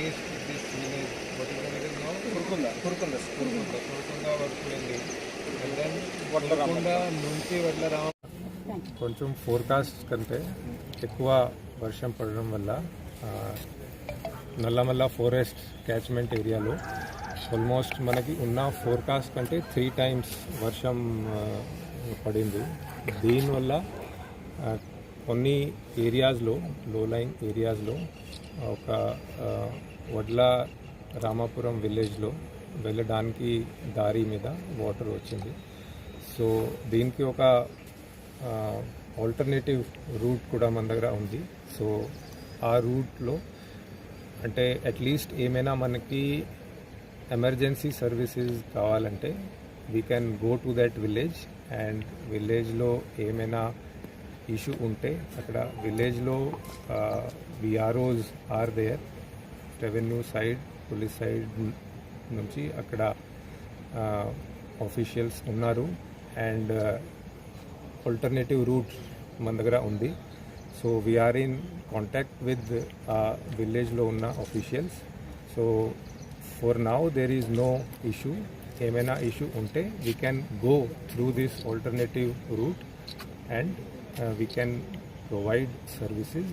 reached this village. What is the village now? Kurkunda. Kurkunda వరకు వెళ్ళి and then Kurkunda నుంచి వడ్లరామ కొంచెం forecast కంటే ఎక్కువ వర్షం పడడం వల్ల నల్లమల్ల ఫారెస్ట్ క్యాచ్మెంట్ ఏరియాలో ఆల్మోస్ట్ మనకి ఉన్న ఫోర్కాస్ట్ కంటే 3 times వర్షం పడింది. దీనివల్ల కొన్ని ఏరియాస్లో లో లైన్ ఏరియాస్లో ఒక వడ్ల రామాపురం విలేజ్లో వెళ్ళడానికి దారి మీద వాటర్ వచ్చింది. సో దీనికి ఒక ఆల్టర్నేటివ్ రూట్ కూడా మన దగ్గర ఉంది. సో ఆ రూట్లో అంటే అట్లీస్ట్ ఏమైనా మనకి ఎమర్జెన్సీ సర్వీసెస్ కావాలంటే we can go to that village and విలేజ్లో ఏమైనా ఇష్యూ ఉంటే అక్కడ విలేజ్లో VROs are there, revenue side, police side నుంచి అక్కడ ఆఫీషియల్స్ ఉన్నారు అండ్ ఆల్టర్నేటివ్ రూట్ మన దగ్గర ఉంది. So we are in contact with విలేజ్లో ఉన్న officials. So for now there is no issue. ఏమైనా ఇష్యూ ఉంటే we can go through this alternative route and we can provide services